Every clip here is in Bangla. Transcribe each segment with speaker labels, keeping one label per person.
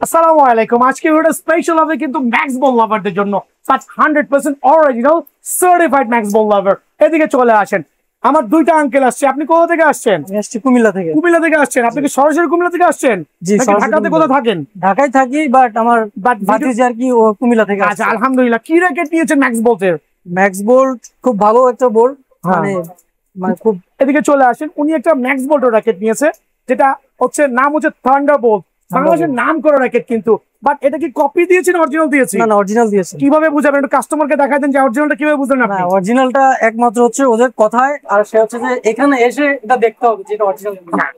Speaker 1: আসসালামু আলাইকুম। আজকে ভিডিওটা স্পেশাল হবে কিন্তু ম্যাক্স বল লাভারদের জন্য। বাট 100% অরিজিনাল সার্টিফাইড ম্যাক্স বল লাভার। এদিকে চলে আসেন। আমার দুইটা আঙ্কেল আসছে। আপনি কোথা থেকে আসছেন?
Speaker 2: আমি আসছি কুমিল্লা থেকে।
Speaker 1: কুমিল্লা থেকে আসছেন? আপনি কি সরাসরি কুমিল্লা থেকে আসছেন?
Speaker 2: জি,
Speaker 1: ঢাকাতে কোথায় থাকেন?
Speaker 2: ঢাকায় থাকি, বাট আমার ভাতিজি আর কি ও কুমিল্লা থেকে আসছে।
Speaker 1: আচ্ছা, আলহামদুলিল্লাহ। কি র্যাকেট নিয়েছেন ম্যাক্স বলটের?
Speaker 2: ম্যাক্স বোল্ট খুব ভালো একটা বোল্ট, মানে মানে খুব।
Speaker 1: এদিকে চলে আসেন। উনি একটা ম্যাক্স বোল্টের র্যাকেট নিয়েছে, যেটা হচ্ছে নাম হচ্ছে থান্ডারবোল্ট। বাংলাদেশের নাম করা র্যাকেট কিন্তু। বাট এটা কি কপি দিয়েছেন অরিজিনাল দিয়েছেন?
Speaker 2: না, অরিজিনাল দিয়েছে।
Speaker 1: কিভাবে বুঝাবেন? একটু কাস্টমারকে দেখাই দেন যে অরিজিনালটা কিভাবে বুঝলেন আপনি?
Speaker 2: অরিজিনালটা একমাত্র হচ্ছে ওদের কথায়, আর সে হচ্ছে যে এখানে এসে এটা দেখতে হবে যেটা অরিজিনাল।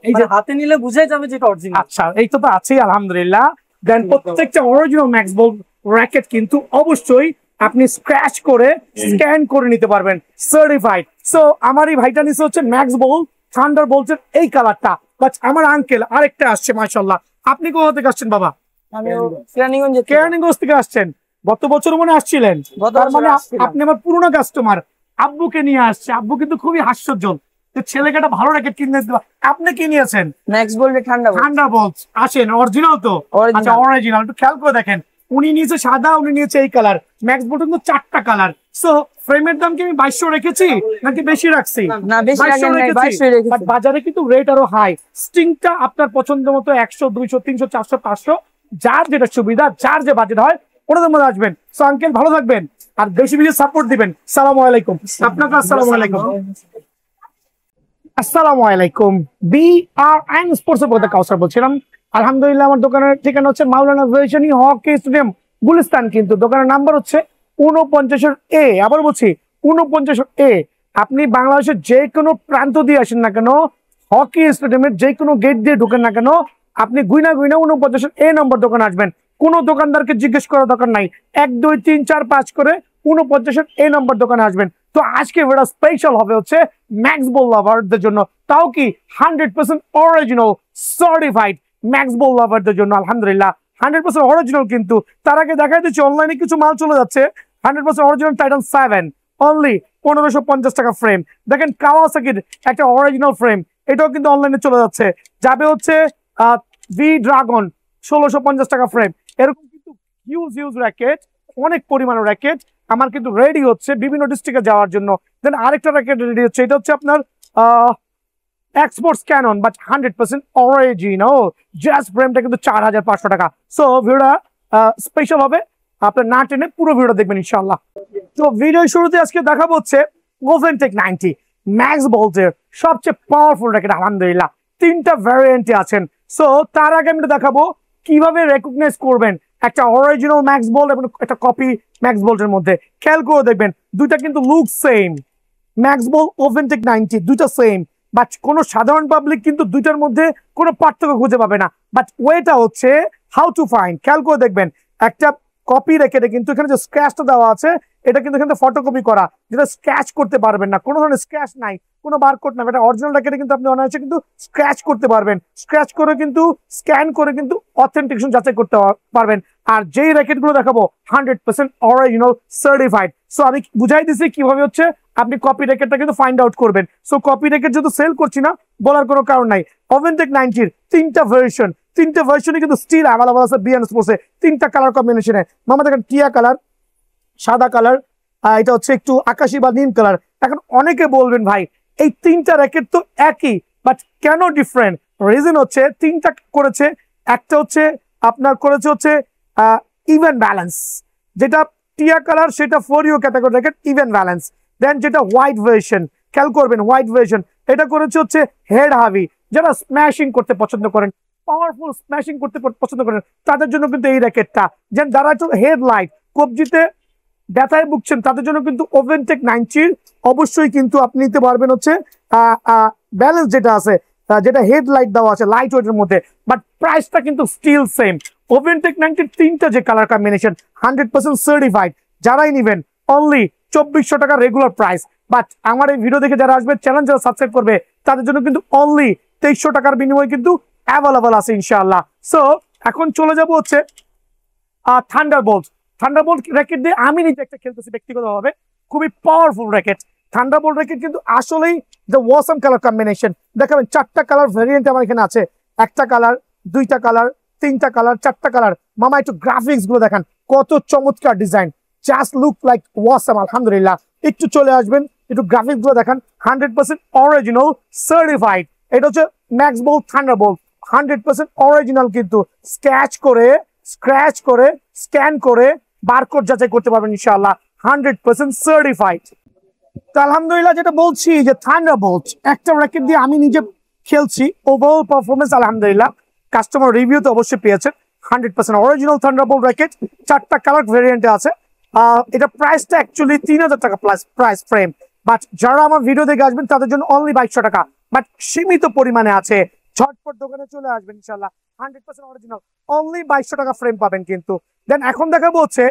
Speaker 2: এই যে হাতে নিলে বুঝাই যাবে যেটা অরিজিনাল।
Speaker 1: আচ্ছা, এই তো আছেই আলহামদুলিল্লাহ। দেন প্রত্যেকটা অরিজিনাল ম্যাক্স বোল্ট র্যাকেট কিন্তু অবশ্যই আপনি স্ক্র্যাচ করে স্ক্যান করে নিতে পারবেন, সার্টিফাইড। সো আমার এই ভাইটা নিচে হচ্ছে ম্যাক্স বোল্ট থান্ডারবোল্টের এই কালারটা। বাট আমার আঙ্কেল আরেকটা আসছে, মাশাআল্লাহ। আপনি কোথা থেকে আসছেন বাবা?
Speaker 2: আমি
Speaker 1: কেরানীগঞ্জ থেকে আসছেন। গত বছর মনে আসছিলেন? তার মানে আপনি আমার পুরোনো কাস্টমার। আব্বুকে নিয়ে আসছে। আব্বু কিন্তু খুবই হাস্যজ্জ্বল, ছেলেকে একটা ভালো র্যাকেট কিনে দিতে। আপনি কি নিয়েছেন?
Speaker 2: ম্যাক্স বোল্টের
Speaker 1: থান্ডারবোল্ট। আসেন, অরিজিনাল তো? আচ্ছা, অরিজিনাল। একটু খেয়াল করে দেখেন। উনি নিয়েছে সাদা, উনি নিয়েছে এই কালার। ম্যাক্স বোল্ট কিন্তু 4টা কালার। সো ফ্রেমের দাম কি আমি 2200 রেখেছি নাকি বেশি রাখছি?
Speaker 2: না, বেশি রেখেছি।
Speaker 1: বাট বাজারে কিন্তু রেট আরো হাই। স্টিংটা আপনার পছন্দ মতো 100, 200, 300, 400, 500, যার যেটা সুবিধা, যার যে বাজেট হয় ওনাদের মধ্যে আসবেন। সো আঙ্কেল ভালো থাকবেন আর বেশি বেশি সাপোর্ট দিবেন। আসসালামু আলাইকুম। আপনাকে আসসালামু আলাইকুম। আসসালামু আলাইকুম। BRN স্পোর্টস এর কথা কাউসার বলছিলাম। আলহামদুলিল্লাহ, আমার দোকানের ঠিকানা হচ্ছে মাওলানা ভার্সিটি হকি স্টেডিয়াম, গুলিস্তান। কিন্তু দোকানের নাম্বার হচ্ছে 49A। আবার বলছি 49A। আপনি বাংলাদেশের যে কোনো প্রান্ত দিয়ে আসেন না কেন, হকি স্টেডিয়ামের যে কোনো গেট দিয়ে ঢুকেন না কেন, আপনি গুইনা 49A নম্বর দোকানে আসবেন। কোনো দোকানদারকে জিজ্ঞেস করার দরকার নাই। 1 2 3 4 5 করে 49A নম্বর দোকানে আসবেন। তো আজকে ভিডিও স্পেশাল হবে হচ্ছে ম্যাক্স বল লাভারদের জন্য। তাও কি 100% অরিজিনাল সার্টিফাইড ম্যাক্স বল লাভারদের জন্য। আলহামদুলিল্লাহ 100% অরিজিনাল। কিন্তু তার আগে দেখাই দিচ্ছি অনলাইনে কিছু মাল চলে যাচ্ছে। 100% অরিজিনাল টাইটান 7 অনলি 1550 টাকা ফ্রেম। দেখেন কাওয়াসাকির একটা অরিজিনাল ফ্রেম, এটাও কিন্তু অনলাইনে চলে যাচ্ছে। যাবে হচ্ছে ভি ড্রাগন 1650 টাকা ফ্রেম। এরকম কিন্তু হিউজ র্যাকেট, অনেক পরিমাণের র্যাকেট আমার কিন্তু রেডি হচ্ছে বিভিন্ন ডিস্ট্রিক্টে যাওয়ার জন্য। দেন আরেকটা র্যাকেট রেডি হচ্ছে, এটা হচ্ছে আপনার exports Canon, but 100% original. Just ফ্রেমটা কিন্তু 4500 টাকা। সো ভিডিওটা স্পেশাল হবে, আপনার না টেনে পুরো ভিডিওটা দেখবেন ইনশাআল্লাহ। তো ভিডিও শুরুতে আজকে দেখাবো হচ্ছে ওভেনটেক 90 ম্যাক্স বোল্টের সবচেয়ে পাওয়ারফুল র্যাকেট। আলহামদুলিল্লাহ 3টা ভ্যারিয়েন্টে আছেন। সো তার আগে আমি দেখাবো কিভাবে রেকগনাইজ করবেন একটা অরিজিনাল ম্যাক্স বোল্ট এবং একটা কপি ম্যাক্স বোল্টের মধ্যে। খেয়াল করে দেখবেন দুইটা কিন্তু লুক সেম। ম্যাক্স বোল্ট ওভেনটেক 90 দুইটা সেম, বাট কোনো সাধারণ পাবলিক কিন্তু দুইটার মধ্যে কোনো পার্থক্য খুঁজে পাবে না। বাট ওয়েটা হচ্ছে হাউ টু ফাইন্ড। খেয়াল করে দেখবেন একটা কপি রেখে কিন্তু এখানে যে স্ক্র্যাচটা দেওয়া আছে, এটা কিন্তু এখানে ফটোকপি করা, যেটা স্ক্র্যাচ করতে পারবেন না। কোনো ধরনের স্ক্র্যাচ নাই, কোনো বারকোড নাই। এটা অরিজিনাল র্যাকেটে কিন্তু আপনি অনায়াসে কিন্তু স্ক্র্যাচ করতে পারবেন। স্ক্র্যাচ করে কিন্তু স্ক্যান করে কিন্তু অথেন্টিকেশন যাচাই করতে পারবেন। আর যেই র্যাকেট গুলো দেখাবো 100% অরিজিনাল সার্টিফাইড। সো আমি বুঝাই দিচ্ছি কিভাবে হচ্ছে আপনি কপি র্যাকেটটা কিন্তু ফাইন্ড আউট করবেন। সো কপি র্যাকেট যেহেতু সেল করছি না, বলার কোনো কারণ নাই। ওভেনটেক 90-র 3টা ভার্সন, 3টা ভার্সনে কিন্তু স্টিল অ্যাভেলেবল আছে বিএন স্পোর্টসে। 3টা কালার কম্বিনেশনে। মামা দেখেন টিয়া কালার, সাদা কালার, এটা হচ্ছে একটু আকাশি বা নীল কালার। এখন অনেকে বলবেন ভাই এই 3টা র্যাকেট তো একই, বাট কেন ডিফারেন্ট? রিজন হচ্ছে 3টা করেছে, একটা হচ্ছে আপনার করেছে হচ্ছে ইভেন ব্যালেন্স। যেটা টিয়া কালার সেটা 4U category racket, even balance. Then যেটা হোয়াইট ভার্সন, খেয়াল করবেন হোয়াইট ভার্সন, এটা করেছে হচ্ছে হেড হাভি। যারা স্ম্যাশিং করতে পছন্দ করেন, পাওয়ারফুল স্ম্যাশিং করতে পছন্দ করেন, তাদের জন্য কিন্তু এই র্যাকেটটা। যেন যারা একটু হেডলাইট কবজিতে ব্যথায় ভুগছেন, তাদের জন্য কিন্তু ওভেনটেক 90 অবশ্যই কিন্তু আপনি নিতে পারবেন হচ্ছে ব্যালেন্স যেটা আছে, যেটা হেডলাইট দেওয়া আছে লাইট ওয়েটের মধ্যে, বাট প্রাইসটা কিন্তু স্টিল সেম। ওভেনটেক 90-র 3টা যে কালার কম্বিনেশন 100% সার্টিফাইড। যারাই নেবেন অনলি 2400 টাকা রেগুলার প্রাইস। বাট আমার এই ভিডিও দেখে যারা আসবে, চ্যানেল যারা সাবস্ক্রাইব করবে, তাদের জন্য কিন্তু অনলি 2300 টাকার বিনিময়ে কিন্তু অ্যাভেলেবল আছে ইনশাআল্লাহ। সো এখন চলে যাব হচ্ছে থান্ডারবোল্ট। থান্ডারবোল্ট র্যাকেট দিয়ে আমি নিজে একটা খেলতেছি ব্যক্তিগতভাবে, খুবই পাওয়ারফুল র্যাকেট। থান্ডারবোল্ট র্যাকেট কিন্তু আসলেই দ্য ওয়াসাম কালার কম্বিনেশন। দেখাবেন 4টা কালার ভ্যারিয়েন্ট আমার এখানে আছে। একটা কালার, দুইটা কালার, 3টা কালার 4টা কালার। মামা একটু গ্রাফিক্স গুলো দেখান, কত চমৎকার design, just look like awesome. আলহামদুলিল্লাহ, একটু চলে আসবেন, একটু গ্রাফিক্স গুলো দেখান। 100% অরিজিনাল সার্টিফাইড। এটা হচ্ছে ম্যাক্স বোল্ট থান্ডারবোল্ট, 100% অরিজিনাল, কিন্তু স্ক্র্যাচ করে স্ক্যান করে বারকোড যাচাই করতে পারবেন ইনশাআল্লাহ। 100% সার্টিফাইড। তো আলহামদুলিল্লাহ, যেটা বলছি যে থান্ডারবোল্ট একটা র্যাকেট দিয়ে আমি নিজে খেলছি, ওভারঅল পারফরমেন্স আলহামদুলিল্লাহ কাস্টমার রিভিউ তো অবশ্যই পেয়েছেন। 100% অরিজিনাল থান্ডারবোল্ট র্যাকেট, 4টা কালার ভেরিয়েন্টে আছে। এটা প্রাইসটা অ্যাকচুয়ালি 3000 টাকা প্লাস প্রাইস ফ্রেম, বাট যারা আমার ভিডিও দেখে আসবেন তাদের জন্য অনলি 2200 টাকা, বাট সীমিত পরিমাণে আছে। ঝটপট দোকানে চলে আসবেন ইনশাআল্লাহ। 100% অরিজিনাল, অনলি 2200 টাকা ফ্রেম পাবেন কিন্তু। দেন এখন দেখাবো হচ্ছে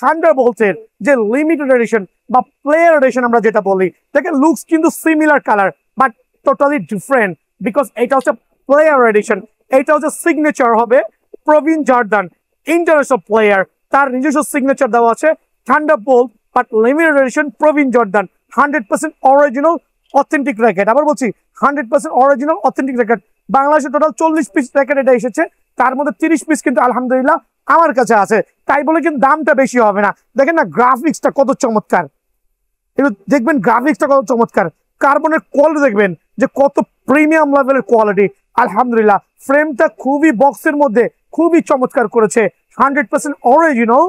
Speaker 1: থান্ডারবোল্টের যে লিমিটেড এডিশন বা প্লেয়ার এডিশন আমরা যেটা বলি। দেখেন লুকস কিন্তু similar colour, but totally different, because এটা হচ্ছে প্লেয়ার এডিশন। এটা হচ্ছে সিগনেচার হবে প্রবীণ জর্দান, ইন্টারন্যাশনাল প্লেয়ার, তার নিজস্ব সিগনেচার দেওয়া আছে। Thunderbolt bat limited edition Praveen Jordan, 100% original authentic racket. আবার বলছি 100% অরিজিনাল অথেন্টিক র্যাকেট। বাংলাদেশে টোটাল 40 পিস র্যাকেট এটা এসেছে, তার মধ্যে 30 পিস কিন্তু আলহামদুলিল্লাহ আমার কাছে আছে, তাই বলে কিন্তু দামটা বেশি হবে না। দেখেন না গ্রাফিক্সটা কত চমৎকার, একটু দেখবেন গ্রাফিক্সটা কত চমৎকার, কার্বনের কোয়ালিটি দেখবেন যে কত প্রিমিয়াম লেভেলের কোয়ালিটি। আলহামদুলিল্লাহ ফ্রেমটা খুবই বক্সের মধ্যে খুবই চমৎকার করেছে। 100% original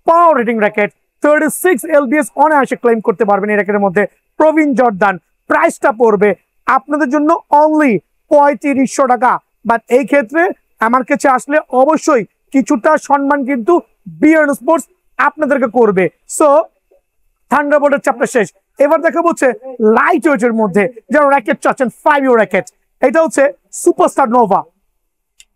Speaker 1: power rating racket, 36 LBS অনায়াসে ক্লেম করতে পারবেন এই র্যাকেটের মধ্যে। প্রবীণ জর্দান, প্রাইসটা পড়বে আপনাদের জন্য অনলি 3500 টাকা। বাট এই ক্ষেত্রে আমার কাছে আসলে অবশ্যই কিছুটা সম্মান কিন্তু বিয়ার্ন স্পোর্টস আপনাদেরকে করবে। সো থান্ডারবোল্টের চ্যাপ্টার শেষ। এবার দেখা হচ্ছে লাইট ওয়েটের মধ্যে যারা র্যাকেট চাচ্ছেন, 5 ইউ র্যাকেট। এটা হচ্ছে সুপারস্টার নোভা।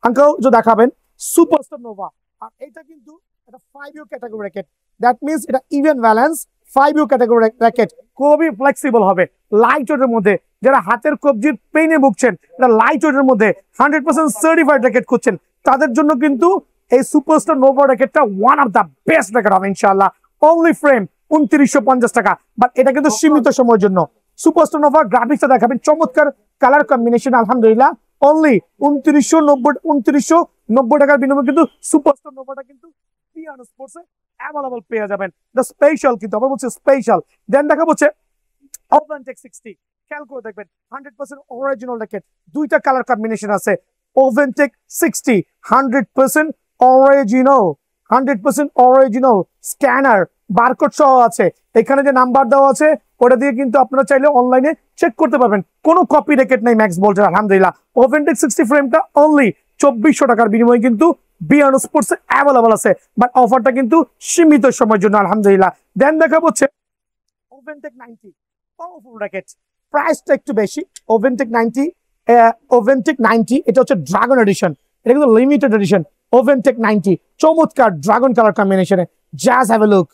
Speaker 1: আঙ্কেল যে দেখাবেন সুপারস্টার নোভা, আর এটা কিন্তু এটা 5 U category racket. That means এটা even balance 5 U category racket, খুবই ফ্লেক্সিবল হবে। লাইট ওয়েটের মধ্যে যারা হাতের কবজির পেইনে ভুগছেন, এটা লাইট ওয়েটের মধ্যে 100% সার্টিফাইড র্যাকেট খুঁজছেন, তাদের জন্য কিন্তু এই সুপারস্টার নোভা র্যাকেটটা one of the best racket হবে ইনশাআল্লাহ। অনলি ফ্রেম 2950 টাকা, বাট এটা কিন্তু সীমিত সময়ের জন্য। সুপারস্টার নোভা গ্রাফিক্সটা দেখাবেন, চমৎকার কালার কম্বিনেশন আলহামদুলিল্লাহ। অনলি 2990 টাকার বিনিময়ে কিন্তু সুপারস্টার নোভাটা কিন্তু বিয়ার্ন স্পোর্টসে অ্যাভেলেবল পেয়ে যাবেন। দ্য স্পেশাল, কিন্তু আবার বলছে স্পেশাল। দেন দেখা হচ্ছে ওভেনটেক 60, খেয়াল করে দেখবেন 100% অরিজিনাল র্যাকেট, 2টা কালার কম্বিনেশন আছে। ওভেনটেক 60 100% অরিজিনাল, 100% অরিজিনাল, স্ক্যানার বারকোড সহ আছে। এখানে যে নাম্বার দেওয়া আছে ওটা দিয়ে কিন্তু আপনারা চাইলে অনলাইনে চেক করতে পারবেন। কোনো কপি র্যাকেট নাই ম্যাক্স বোল্টের আলহামদুলিল্লাহ। ওভেনটেক 60 ফ্রেমটা অনলি 2400 টাকার বিনিময়ে কিন্তু বিয়ার্ন স্পোর্টসে অ্যাভেলেবল আছে, বাট অফারটা কিন্তু সীমিত সময়ের জন্য আলহামদুলিল্লাহ। দেন দেখা হচ্ছে ওভেনটেক 90, পাওয়ারফুল র্যাকেট, প্রাইসটা একটু বেশি। ওভেনটেক 90 এটা হচ্ছে ড্রাগন এডিশন, এটা কিন্তু লিমিটেড এডিশন। ওভেনটেক 90 চমৎকার ড্রাগন কালার কম্বিনেশনে, just have a look,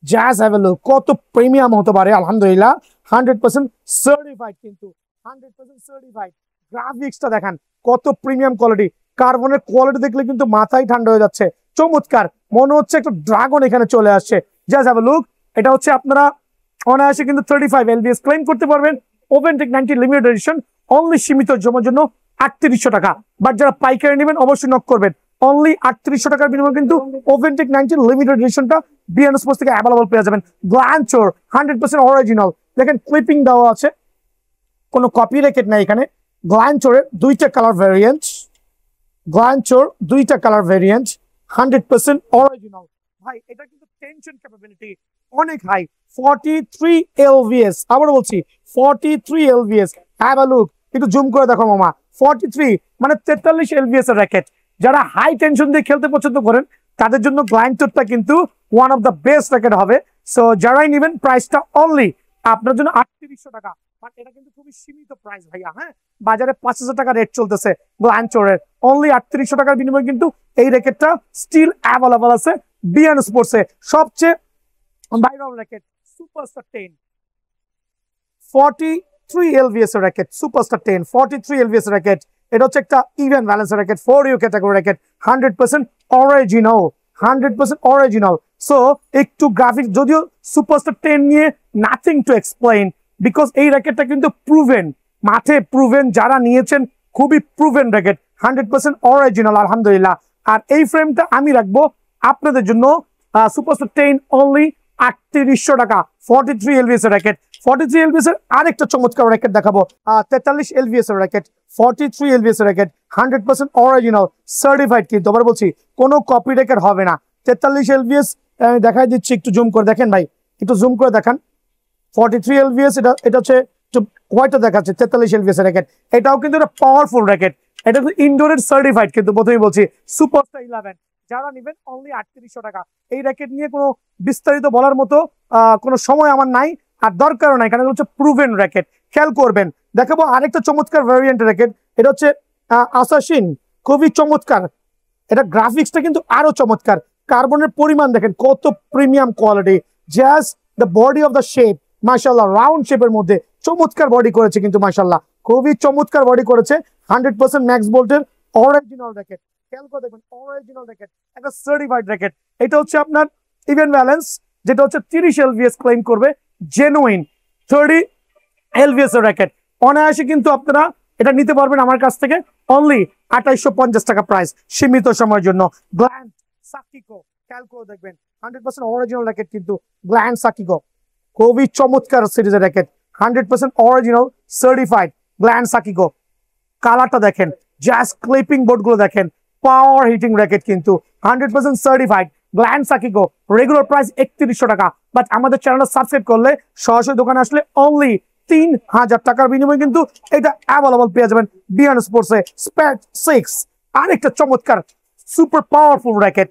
Speaker 1: just have a look, কত প্রিমিয়াম হতে পারে আলহামদুলিল্লাহ। 100% সার্টিফাইড, কিন্তু 100% সার্টিফাইড। গ্রাফিক্সটা দেখান কত প্রিমিয়াম কোয়ালিটি, কার্বনের কোয়ালিটি দেখলে কিন্তু মাথায় ঠান্ডা হয়ে যাচ্ছে। চমৎকার, মনে হচ্ছে একটা ড্রাগন এখানে চলে আসছে। Just have a look. এটা হচ্ছে আপনারা অনায়াসে কিন্তু 35 LBS ক্লেম করতে পারবেন। ওভেনটেক 90 লিমিটেড এডিশন, অনলি সীমিত জমার জন্য 3800 টাকা, বাট যারা পাইকারি নেবেন অবশ্যই নক করবেন। অনলি 3800 টাকার বিনিময়ে কিন্তু ওভেনটেক 90 লিমিটেড এডিশনটা বিয়ার্ন স্পোর্টস থেকে অ্যাভেলেবল পেয়ে যাবেন। গ্ল্যান্সোর 100% অরিজিনাল, দেখেন ক্লিপিং দেওয়া আছে, কোনো কপি র্যাকেট নাই এখানে। গ্ল্যান্সোরের 2টা কালার ভেরিয়েন্ট, গ্ল্যান্সোর 2টা কালার ভেরিয়েন্ট, 100% অরিজিনাল। ভাই এটা কিন্তু টেনশন ক্যাপাবিলিটি অনেক হাই, 43 LVS। আবার বলছি 43 LVS। হ্যাভ আ লুক, একটু জুম করে দেখো মামা, 43 মানে 43 LVS এর র্যাকেট। যারা হাই টেনশন দিয়ে খেলতে পছন্দ করেন তাদের জন্য গ্ল্যান্সোরটা কিন্তু one of the best racket হবে। সো যারাই নেবেন প্রাইসটা অনলি আপনার জন্য 3800 টাকা, বাট এটা কিন্তু খুবই সীমিত প্রাইস ভাইয়া। হ্যাঁ, বাজারে 5000 টাকা রেট চলতেছে গ্ল্যান্সোরের, অনলি 3800 টাকার বিনিময়ে কিন্তু এই র্যাকেটটা স্টিল অ্যাভেলেবল আছে বিয়ার্ন স্পোর্টসে। সবচেয়ে viral racket superstar 10, 43 LVS racket, superstar 10 43 LVS racket. এটা হচ্ছে একটা even balance racket, 4 U category racket, 100% original, 100% original. So একটু গ্রাফিক্স, যদিও সুপারস্টার 10 নিয়ে নাথিং টু এক্সপ্লেইন, বিকজ এই র্যাকেটটা কিন্তু প্রুভেন, মাঠে প্রুভেন, যারা নিয়েছেন খুবই প্রুভেন র্যাকেট। 100% অরিজিনাল আলহামদুলিল্লাহ। আর এই ফ্রেমটা আমি রাখবো আপনাদের জন্য সুপারস্টার 10 অনলি 3800 টাকা। 43 এলভিএস এর র্যাকেট, 43 এলভিএস এর আরেকটা চমৎকার র্যাকেট দেখাবো, 43 এলভিএস এর র্যাকেট, 43 এলভিএস এর র্যাকেট, 100% অরিজিনাল সার্টিফাইড কিন্তু আবার বলছি কোনো কপি র্যাকেট হবে না। 43 এলভিএস দেখাই দিচ্ছি, একটু জুম করে দেখেন ভাই, একটু জুম করে দেখান। 43 এলভিএস, এটা হচ্ছে হোয়াইটটা দেখাচ্ছে 43 এলভিএস এর র্যাকেট। এটাও কিন্তু একটা পাওয়ারফুল র্যাকেট, এটা কিন্তু ইনডোরের সার্টিফাইড কিন্তু প্রথমেই বলছি। সুপারস্টার 11 যারা নেবেন অনলি 3800 টাকা। এই র্যাকেট নিয়ে কোনো বিস্তারিত বলার মতো কোনো সময় আমার নাই, আর দরকারও নাই, কারণ হচ্ছে প্রুভেন র্যাকেট। খেয়াল করবেন, দেখাবো আরেকটা চমৎকার ভ্যারিয়েন্ট র্যাকেট, এটা হচ্ছে আসাসিন, খুবই চমৎকার। এটা গ্রাফিক্সটা কিন্তু আরো চমৎকার, কার্বনের পরিমাণ দেখেন কত premium quality, just the body of the shape মাশাআল্লাহ, রাউন্ড শেপের মধ্যে চমৎকার বডি করেছে কিন্তু মাশাআল্লাহ, খুবই চমৎকার বডি করেছে। 100% ম্যাক্স বোল্টের অরিজিনাল র্যাকেট, খেয়াল করে দেখবেন অরিজিনাল র্যাকেট, একটা সার্টিফাইড র্যাকেট। এটা হচ্ছে আপনার ইভেন ব্যালেন্স, যেটা হচ্ছে 30 এলভিএস ক্লেম করবে, জেনুইন 30 এলভিএস এর র্যাকেট। অনায়াসে কিন্তু আপনারা এটা নিতে পারবেন আমার কাছ থেকে অনলি 2850 টাকা প্রাইস, সীমিত সময়ের জন্য। গ্ল্যান্ড সাকিকো, খেয়াল করে দেখবেন 100% অরিজিনাল র্যাকেট কিন্তু গ্ল্যান্ড সাকিকো, খুবই চমৎকার সিরিজের র্যাকেট, 100% অরিজিনাল সার্টিফাইড গ্ল্যান্ড সাকিকো। কালারটা দেখেন, জাস্ট ক্লিপিং বোর্ড গুলো দেখেন, পাওয়ার হিটিং র্যাকেট কিন্তু 100% সার্টিফাইড গ্ল্যান্ড সাকিকো। রেগুলার প্রাইস 3100 টাকা, বাট আমাদের চ্যানেলটা সাবস্ক্রাইব করলে সরাসরি দোকানে আসলে অনলি 3000 টাকার বিনিময়ে কিন্তু এটা অ্যাভেলেবল পেয়ে যাবেন বিয়ন্ড স্পোর্টসে। স্প্যাড 6 আরেকটা চমৎকার সুপার পাওয়ারফুল র্যাকেট,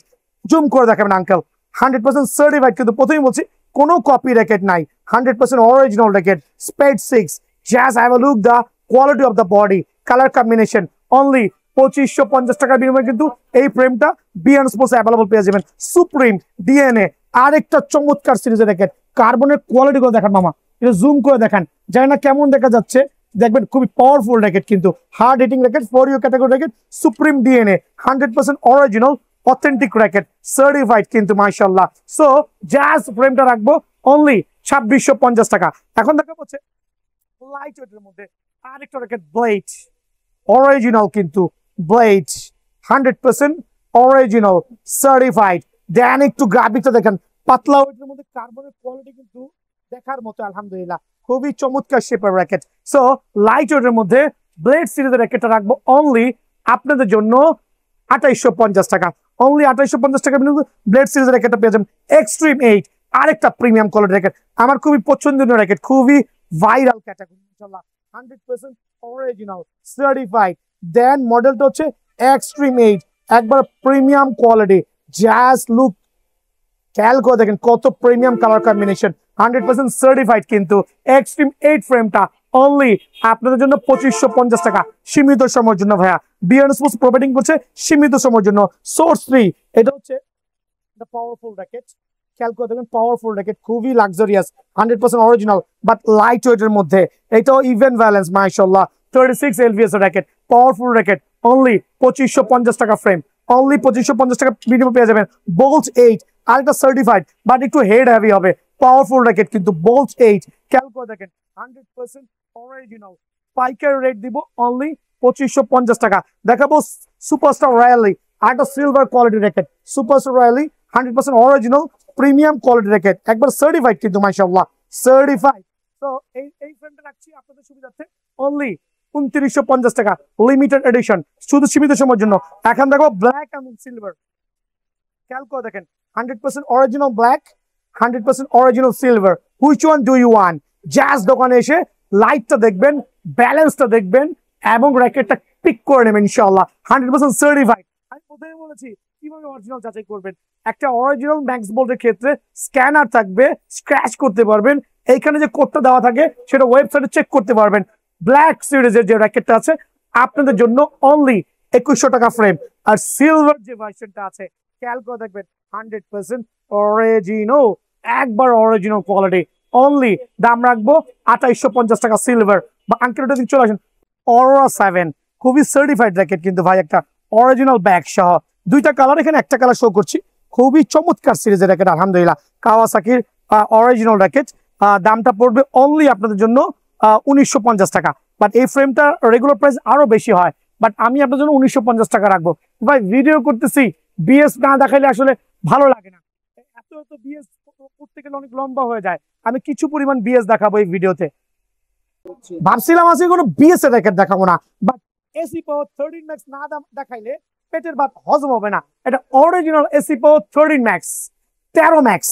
Speaker 1: জুম করে দেখাবেন আঙ্কেল, 100% সার্টিফাইড কিন্তু প্রথমেই বলছি কোনো কপি র্যাকেট নাই, 100% অরিজিনাল র্যাকেট। স্পেড 6, just have a look the quality of the body, colour combination. Only 2550 টাকার বিনিময়ে কিন্তু এই ফ্রেমটা বিয়ন্ড স্পোর্টসে অ্যাভেলেবল পেয়ে যাবেন। সুপ্রিম ডিএনএ আরেকটা চমৎকার সিরিজের র্যাকেট, কার্বনের কোয়ালিটি গুলো দেখান মামা, এটা জুম করে দেখান, জানি না কেমন দেখা যাচ্ছে, দেখবেন খুবই পাওয়ারফুল র্যাকেট কিন্তু, hard hitting racket, four U category racket, supreme DNA, 100% original authentic racket, certified কিন্তু মাশাআল্লাহ। সো জাস্ট ফ্রেমটা রাখবো অনলি 2650 টাকা। এখন দেখা হচ্ছে লাইট ওয়েটের মধ্যে আরেকটা র্যাকেট, ব্লেড অরিজিনাল কিন্তু, ব্লেড 100% অরিজিনাল সার্টিফাইড। দেন একটু গ্রাফিক্সটা দেখেন, পাতলা ওয়েটের মধ্যে কার্বনের কোয়ালিটি কিন্তু দেখার মতো আলহামদুলিল্লাহ, খুবই চমৎকার শেপের র্যাকেট। সো লাইট ওয়েটের মধ্যে ব্লেড সিরিজের র্যাকেটটা রাখবো অনলি আপনাদের জন্য 2850 টাকা, অনলি 2850 টাকা ব্লেড সিরিজের র্যাকেটটা পেয়ে যাবেন। এক্সট্রিম 8 আরেকটা প্রিমিয়াম কোয়ালিটি র্যাকেট, আমার খুবই পছন্দের র্যাকেট, খুবই ভাইরাল ক্যাটাগরি ইনশাআল্লাহ, 100% অরিজিনাল সার্টিফাইড। দেন মডেলটা হচ্ছে এক্সট্রিম 8, একবার প্রিমিয়াম কোয়ালিটি, জাস্ট লুক, খেয়াল করে দেখেন কত প্রিমিয়াম কালার কম্বিনেশন, 100% সার্টিফাইড কিন্তু। এক্সট্রিম 8 ফ্রেমটা অনলি আপনাদের জন্য 2550 টাকা, সীমিত সময়ের জন্য ভাইয়া বিয়ন্ড স্পোর্টস প্রোভাইডিং করছে সীমিত সময়ের জন্য। সোর্স 3, এটা হচ্ছে পাওয়ারফুল র্যাকেট, খেয়াল করে দেখবেন পাওয়ারফুল র্যাকেট, খুবই লাক্সারিয়াস, 100% অরিজিনাল বাট লাইট ওয়েটের মধ্যে। এটাও ইভেন ব্যালেন্স মাশাআল্লাহ, 36 LVS racket, powerful racket, only 2550 টাকা ফ্রেম, অনলি 2550 টাকা বিনিময়ে পেয়ে যাবেন। বোল্ট 8 আরেকটা সার্টিফাইড বাট একটু হেড হেভি হবে, পাওয়ারফুল র্যাকেট কিন্তু বোল্ট 8, খেয়াল করে দেখেন 100% অরিজিনাল। পাইকারি রেট দিব অনলি 2550 টাকা। দেখাবো সুপারস্টার রয়্যালি, আরেকটা silver quality racket, superstar royally 100% original premium quality racket, একবার সার্টিফাইড কিন্তু মাশাআল্লাহ, সার্টিফাইড। তো এই ফ্রেমটা রাখছি আপনাদের সুবিধার্থে অনলি 2950 টাকা, লিমিটেড এডিশন, শুধু সীমিত সময়ের জন্য। এখন দেখো ব্ল্যাক এবং সিলভার, খেয়াল করে দেখেন 100% original black, 100% original silver, which one do you want? Just দোকানে এসে লাইটটা দেখবেন, ব্যালেন্সটা দেখবেন এবং র্যাকেটটা পিক করে নেবেন ইনশাআল্লাহ, 100% সার্টিফাইড। আমি প্রথমে বলেছি কিভাবে অরিজিনাল যাচাই করবেন। একটা অরিজিনাল ম্যাক্স বোল্টের ক্ষেত্রে স্ক্যানার থাকবে, স্ক্র্যাচ করতে পারবেন, এইখানে যে কোডটা দেওয়া থাকে সেটা ওয়েবসাইটে চেক করতে পারবেন। ব্ল্যাক সিরিজের যে র্যাকেটটা আছে আপনাদের জন্য অনলি 2100 টাকা ফ্রেম, আর সিলভার যে ভার্সনটা আছে খেয়াল করে দেখবেন 100% অরিজিনাল, একবার অরিজিনাল কোয়ালিটি, অনলি দাম রাখবো 2850 টাকা সিলভার। বা আঙ্কেলটা দিন চলে আসেন, অরোরা 7 খুবই সার্টিফাইড র্যাকেট কিন্তু ভাই, একটা অরিজিনাল ব্যাগ সহ, দুইটা কালার, এখানে একটা কালার শো করছি, খুবই চমৎকার সিরিজের র্যাকেট আলহামদুলিল্লাহ, কাওয়াসাকির অরিজিনাল র্যাকেট। দামটা পড়বে অনলি আপনাদের জন্য 1950 টাকা, বাট এই ফ্রেমটা রেগুলার প্রাইস আরো বেশি হয়, বাট আমি আপনার জন্য 1950 টাকা রাখবো। ভাই ভিডিও করতেছি, বিএস না দেখাইলে আসলে ভালো লাগে না, এত এত বিএস করতে গেলে অনেক লম্বা হয়ে যায়। আমি কিছু পরিমাণ বিএস দেখাবো এই ভিডিওতে। ভাবছিলাম আজকে কোনো বিএস এর র্যাকেট দেখাবো না, বাট এসি পাওয়ার 13 ম্যাক্স না দেখাইলে পেটের ভাত হজম হবে না। এটা অরিজিনাল এসি পাওয়ার 13 ম্যাক্স 13 ম্যাক্স,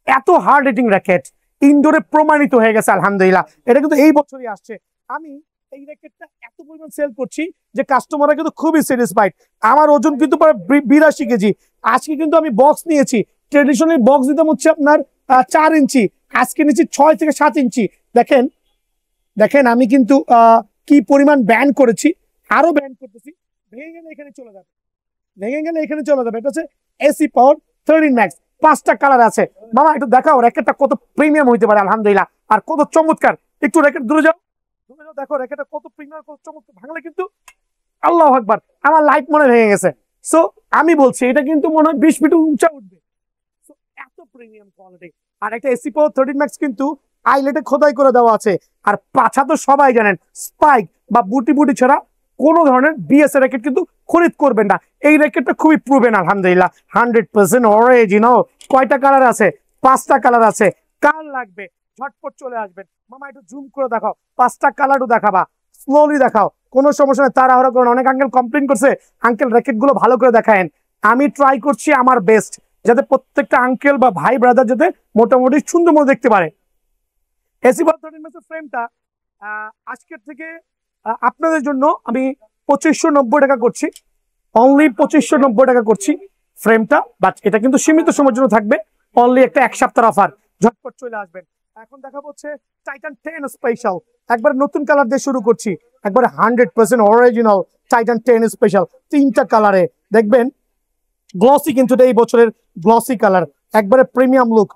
Speaker 1: এত হার্ড রেটিং র্যাকেট, ইনডোরে প্রমাণিত হয়ে গেছে আলহামদুলিল্লাহ। এটা কিন্তু এই বছরই আসছে। আমি এই র্যাকেটটা এত পরিমাণ সেল করছি যে কাস্টমাররা কিন্তু খুবই স্যাটিসফাইড। আমার ওজন কিন্তু প্রায় 82 কেজি। আজকে কিন্তু আমি বক্স নিয়েছি, ট্রেডিশনাল বক্স দিতাম হচ্ছে আপনার 4 ইঞ্চি, আজকে নিচ্ছি 6 থেকে 7 ইঞ্চি। দেখেন দেখেন আমি কিন্তু কি পরিমাণ ব্যান করেছি, আরো ব্যান করতেছি। ভেঙে গেলে এখানে চলে যাবে, ভেঙে গেলে এখানে চলে যাবে। এটা হচ্ছে এসি পাওয়ার 13 ম্যাক্স, 5টা কালার আছে। মামা একটু দেখাও র্যাকেটটা কত প্রিমিয়াম হইতে পারে আলহামদুলিল্লাহ, আর কত চমৎকার। একটু র্যাকেট দূরে যাও, দূরে যাও, দেখো র্যাকেটটা কত প্রিমিয়াম, কত চমৎকার। ভাঙলে কিন্তু আল্লাহু আকবার, আমার লাইট মনে ভেঙে গেছে। সো আমি বলছি এটা কিন্তু মনে হয় 20 ফিট উঁচা উঠবে। সো এত প্রিমিয়াম কোয়ালিটি। আর একটা এসি পাওয়ার 13 ম্যাক্স কিন্তু আইলেটে খোদাই করে দেওয়া আছে। আর পাছা তো সবাই জানেন, স্পাইক বা বুটি বুটি ছাড়া কোনো ধরনের বিএস র্যাকেট কিন্তু খরিদ করবেন না। এই র্যাকেটটা খুবই প্রুভেন আলহামদুলিল্লাহ, 100% অরিজিনাল। কয়টা কালার আছে? 5টা কালার আছে। কার লাগবে ঝটপট চলে আসবেন। মামা একটু জুম করে দেখাও, 5টা কালারও দেখাবা, স্লোলি দেখাও, কোনো সমস্যা নেই, তাড়াহুড়ো করুন। অনেক আঙ্কেল কমপ্লেন করছে আঙ্কেল র্যাকেট গুলো ভালো করে দেখায়েন। আমি ট্রাই করছি আমার বেস্ট, যাতে প্রত্যেকটা আঙ্কেল বা ভাই ব্রাদার যাতে মোটামুটি সুন্দর মতো দেখতে পারে। এসি পাওয়ার 13 ম্যাক্সের ফ্রেমটা আজকের থেকে আপনাদের জন্য আমি 2590 টাকা করছি, অনলি 2590 টাকা করছি ফ্রেমটা। বাট এটা কিন্তু সীমিত সময়ের জন্য থাকবে, অনলি একটা 1 সপ্তাহের অফার, ঝটপট চলে আসবেন। এখন দেখা হচ্ছে টাইটান 10 স্পেশাল, একবার নতুন কালার দিয়ে শুরু করছি, একবার 100% অরিজিনাল টাইটান 10 স্পেশাল। 3টা কালারে দেখবেন, গ্লসি কিন্তু এই বছরের গ্লসি কালার, একবারে premium look,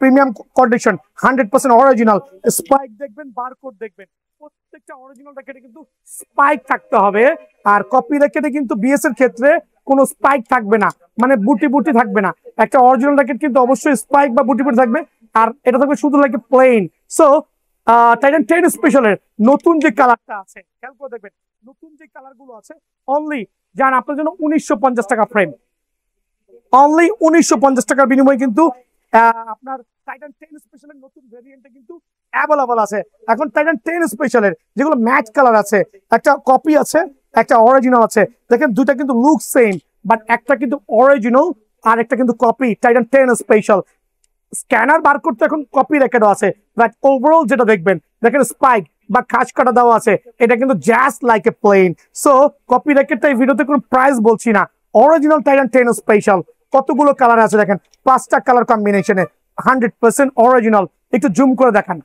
Speaker 1: premium condition, 100% original. Spike দেখবেন, বারকোড দেখবেন, প্রত্যেকটা অরিজিনাল র্যাকেটে কিন্তু স্পাইক থাকতে হবে। আর কপি র্যাকেটে কিন্তু বিএস এর ক্ষেত্রে কোনো স্পাইক থাকবে না, মানে বুটি বুটি থাকবে না। একটা অরিজিনাল র্যাকেট কিন্তু অবশ্যই স্পাইক বা বুটি বুটি থাকবে, আর এটা থাকবে শুধু লাগে প্লেন। সো টাইটান 10 স্পেশালের নতুন যে কালারটা আছে, খেয়াল করে দেখবেন, নতুন যে কালার গুলো আছে অনলি যান আপনার জন্য 1950 টাকা ফ্রেম, অনলি 1950 টাকার বিনিময়ে কিন্তু আপনার টাইটান 10 স্পেশালের নতুন ভেরিয়েন্টে কিন্তু অ্যাভেলেবল আছে। এখন টাইটান 10 স্পেশালের যেগুলো ম্যাট কালার আছে, একটা কপি আছে, একটা অরিজিনাল আছে। দেখেন দুইটা কিন্তু লুক সেম, বাট একটা কিন্তু অরিজিনাল আর একটা কিন্তু copy. Titan 10 special scanner barcode তো এখন কপি র্যাকেটও আছে, বাট ওভারঅল যেটা দেখবেন, দেখেন স্পাইক বা খাঁজ কাটা দেওয়া আছে, এটা কিন্তু just like a plain. So copy র্যাকেটটা এই ভিডিওতে কোনো প্রাইস বলছি না, অরিজিনাল টাইটান 10 স্পেশাল। কতগুলো কালার আছে দেখেন, 5টা কালার কম্বিনেশনে, 100% অরিজিনাল। একটু জুম করে দেখান,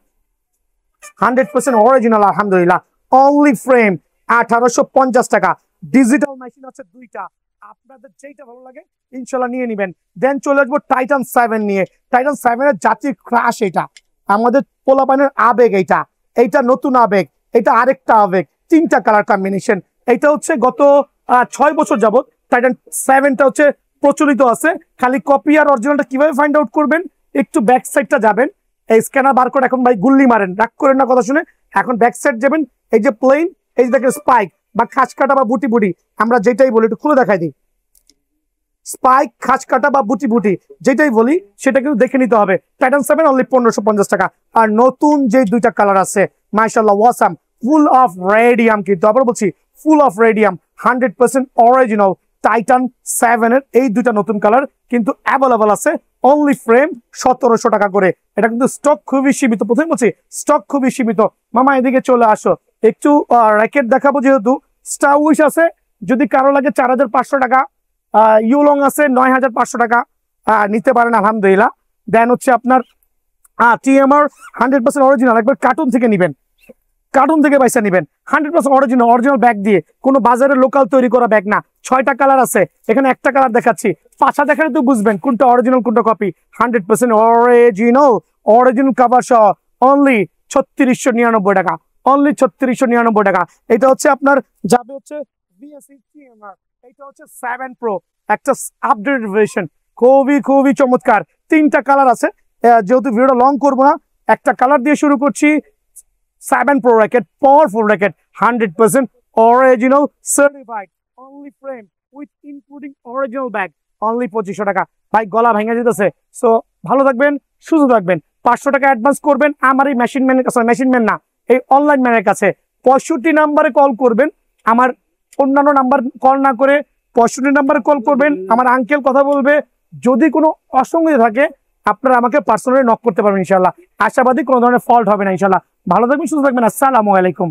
Speaker 1: 100% অরিজিনাল আলহামদুলিল্লাহ। অনলি ফ্রেম 1850 টাকা। ডিজিটাল মেশিন আছে 2টা, আপনাদের যেটা ভালো লাগে ইনশাল্লাহ নিয়ে নিবেন। দেন চলে আসবো টাইটান 7 নিয়ে। টাইটান 7 এর জাতির ক্রাশ, এটা আমাদের পোলাপানের আবেগ, এইটা নতুন আবেগ, এটা আরেকটা আবেগ। 3টা কালার কম্বিনেশন। এটা হচ্ছে গত 6 বছর যাবত টাইটান 7টা হচ্ছে প্রচলিত আছে। খালি কপি আর অরিজিনালটা কিভাবে ফাইন্ড আউট করবেন, একটু ব্যাক সাইডটা যাবেন, এই স্ক্যানার বারকোড এখন ভাই গুল্লি মারেন, রাগ করেন না কথা শুনে। এখন ব্যাক সাইড যাবেন, এই যে প্লেন, এই যে দেখেন স্পাইক বা খাঁজ কাটা বা বুটি বুটি, আমরা যেটাই বলি একটু খুলে দেখাই দিই। স্পাইক, খাঁজ কাটা বা বুটি বুটি যেটাই বলি সেটা কিন্তু দেখে নিতে হবে। টাইটান 7 অনলি 1550 টাকা। আর নতুন যে 2টা কালার আছে মাশাআল্লাহ ওয়াসাম, ফুল অফ রেডিয়াম, কিন্তু আবার বলছি full of radium, 100% original Titan 7 এর এই 2টা নতুন কালার কিন্তু অ্যাভেলেবল আছে। অনলি ফ্রেম 1700 টাকা করে। এটা কিন্তু স্টক খুবই সীমিত, প্রথমে বলছি স্টক খুবই সীমিত। মামা এদিকে চলে আসো, একটু র্যাকেট দেখাবো। যেহেতু স্টার উইশ আছে, যদি কারো লাগে 4500 টাকা, ইউলং আছে 9500 টাকা, নিতে পারেন আলহামদুলিল্লাহ। দেন হচ্ছে আপনার টিএমআর 100% অরিজিনাল, একবার কার্টুন থেকে নিবেন, কার্টুন থেকে পয়সা নিবেন, 100% অরিজিনাল ব্যাগ দিয়ে, কোনো বাজারের লোকাল তৈরি করা ব্যাগ না। 6টা কালার আছে, এখানে একটা কালার দেখাচ্ছি, পাশা দেখালে তো বুঝবেন কোনটা অরিজিনাল কোনটা কপি। 100% অরিজিনাল কাভার সহ অনলি 3699 টাকা, অনলি 3699 টাকা। এটা হচ্ছে আপনার যাবে হচ্ছে বিএসসি টিএমআর, এটা হচ্ছে 7 প্রো, একটা আপডেটেড ভার্সন, খুবই চমৎকার। 3টা কালার আছে, যেহেতু ভিডিওটা লং করবো না, একটা কালার দিয়ে শুরু করছি। 7 pro racket, powerful racket, 100% original certified only frame with including original bag only 2500 টাকা। ভাই গলা ভেঙে যেতেছে। সো ভালো থাকবেন, সুস্থ থাকবেন। 500 টাকা অ্যাডভান্স করবেন আমার এই মেশিন ম্যানের কাছে, মেশিন ম্যান না, এই অনলাইন ম্যানের কাছে। 65 নাম্বারে কল করবেন, আমার অন্যান্য নাম্বার কল না করে 65 নাম্বারে কল করবেন। আমার আঙ্কেল কথা বলবে। যদি কোনো অসঙ্গতি থাকে আপনারা আমাকে পার্সোনালি নক করতে পারবেন ইনশাল্লাহ। আশাবাদী কোনো ধরনের ফল্ট হবে না ইনশাল্লাহ। ভালো থাকবেন, সুস্থ থাকবেন। আসসালামু আলাইকুম।